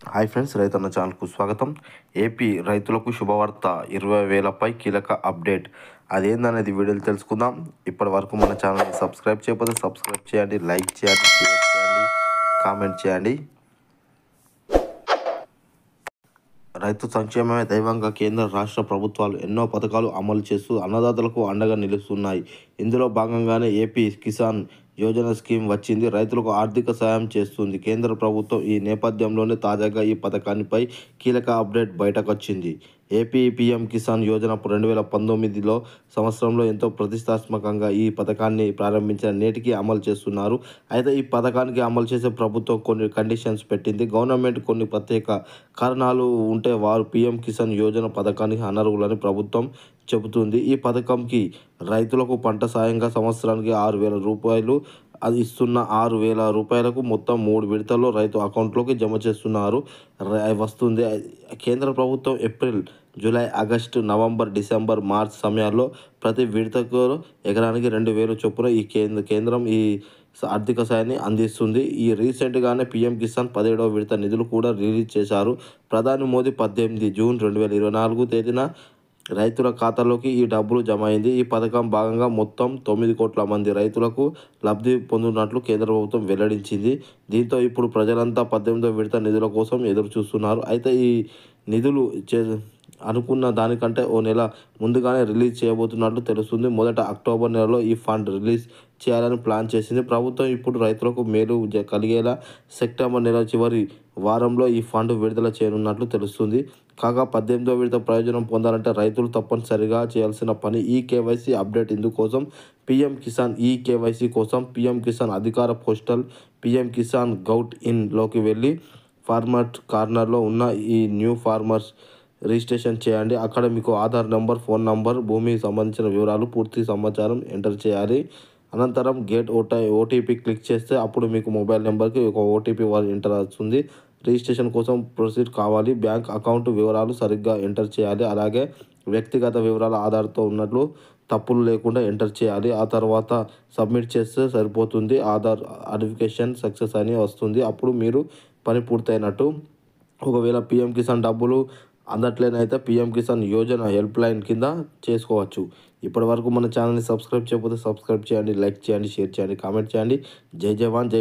Hi friends, రైతన్న ఛానల్కు స్వాగతం. ఏపీ రైతులకు శుభవార్త, 20,000పై కీలక అప్డేట్. అదేందనేది వీడియోలు తెలుసుకుందాం. ఇప్పటి వరకు మన ఛానల్ని సబ్స్క్రైబ్ చేయకపోతే సబ్స్క్రైబ్ చేయండి, లైక్ చేయండి, షేర్ చేయండి, కామెంట్ చేయండి. రైతు సంక్షేమమే దైవంగా కేంద్ర రాష్ట్ర ప్రభుత్వాలు ఎన్నో పథకాలు అమలు చేస్తూ అన్నదాతలకు అండగా నిలుస్తున్నాయి. ఇందులో భాగంగానే ఏపీ కిసాన్ యోజన స్కీమ్ వచ్చింది. రైతులకు ఆర్థిక సాయం చేస్తుంది కేంద్ర ప్రభుత్వం. ఈ నేపథ్యంలోనే తాజాగా ఈ పథకానిపై కీలక అప్డేట్ బయటకొచ్చింది. ఏపీ పీఎం కిసాన్ యోజన 2019 సంవత్సరంలో ఎంతో ప్రతిష్టాత్మకంగా ఈ పథకాన్ని ప్రారంభించిన నేటికి అమలు చేస్తున్నారు. అయితే ఈ పథకానికి అమలు చేసే ప్రభుత్వం కొన్ని కండిషన్స్ పెట్టింది. గవర్నమెంట్ కొన్ని ప్రత్యేక కారణాలు ఉంటే వారు పీఎం కిసాన్ యోజన పథకానికి అనర్హులని ప్రభుత్వం చెబుతుంది. ఈ పథకంకి రైతులకు పంట సాయంగా సంవత్సరానికి 6,000 రూపాయలు అది ఇస్తున్న 6,000 రూపాయలకు మొత్తం 3 విడతల్లో రైతు అకౌంట్లోకి జమ చేస్తున్నారు వస్తుంది. కేంద్ర ప్రభుత్వం April, July, August, November, December, March సమయాల్లో ప్రతి విడతకు ఎకరానికి 2,000 చొప్పున ఈ కేంద్రం ఈ ఆర్థిక సాయాన్ని అందిస్తుంది. ఈ రీసెంట్గానే పీఎం కిసాన్ 17వ విడత నిధులు కూడా రిలీజ్ చేశారు. ప్రధాని మోదీ 18 జూన్ 2024 తేదీన రైతుల ఖాతాలోకి ఈ డబ్బులు జమ అయింది. ఈ పథకం భాగంగా మొత్తం 9 కోట్ల మంది రైతులకు లబ్ధి పొందుతున్నట్లు కేంద్ర ప్రభుత్వం వెల్లడించింది. దీంతో ఇప్పుడు ప్రజలంతా 18వ విడత నిధుల కోసం ఎదురు చూస్తున్నారు. అయితే ఈ నిధులు అనుకున్న దానికంటే ఓ నెల ముందుగానే రిలీజ్ చేయబోతున్నట్లు తెలుస్తుంది. మొదట అక్టోబర్ నెలలో ఈ ఫండ్ రిలీజ్ చేయాలని ప్లాన్ చేసింది ప్రభుత్వం. ఇప్పుడు రైతులకు మేలు కలిగేలా సెప్టెంబర్ నెల చివరి వారంలో ఈ ఫండ్ విడుదల చేయనున్నట్లు తెలుస్తుంది. కాగా 18వ విడత ప్రయోజనం పొందాలంటే రైతులు తప్పనిసరిగా చేయాల్సిన పని ఈకేవైసీ అప్డేట్. ఇందుకోసం పీఎం కిసాన్ ఈకేవైసీ కోసం పీఎం కిసాన్ అధికార పోస్టల్ పీఎం కిసాన్ గౌట్ ఇన్లోకి వెళ్ళి ఫార్మర్ కార్నర్లో ఉన్న ఈ న్యూ ఫార్మర్స్ రిజిస్ట్రేషన్ చేయండి. అక్కడ మీకు ఆధార్ నెంబర్, ఫోన్ నెంబర్, భూమికి సంబంధించిన వివరాలు, పూర్తి సమాచారం ఎంటర్ చేయాలి. అనంతరం గెట్ ఓటీపీ క్లిక్ చేస్తే అప్పుడు మీకు మొబైల్ నెంబర్కి ఒక ఓటీపీ ఎంటర్ అవుతుంది. రిజిస్ట్రేషన్ కోసం ప్రొసీడ్ కావాలి. బ్యాంక్ అకౌంట్ వివరాలు సరిగ్గా ఎంటర్ చేయాలి. అలాగే వ్యక్తిగత వివరాలు ఆధార్తో ఉన్నట్లు తప్పులు లేకుండా ఎంటర్ చేయాలి. ఆ తర్వాత సబ్మిట్ చేస్తే సరిపోతుంది. ఆధార్ వెరిఫికేషన్ సక్సెస్ అని వస్తుంది. అప్పుడు మీరు పని పూర్తయినట్టు. ఒకవేళ పీఎం కిసాన్ డబ్బులు అందట్లేనైతే PM Kisan Yojana help line కింద చేసుకోవచ్చు. ఇప్పటి వరకు మన ఛానల్ని సబ్స్క్రైబ్ చేయకపోతే సబ్స్క్రైబ్ చేయండి, లైక్ చేయండి, షేర్ చేయండి, కామెంట్ చేయండి. జై జవాన్, జై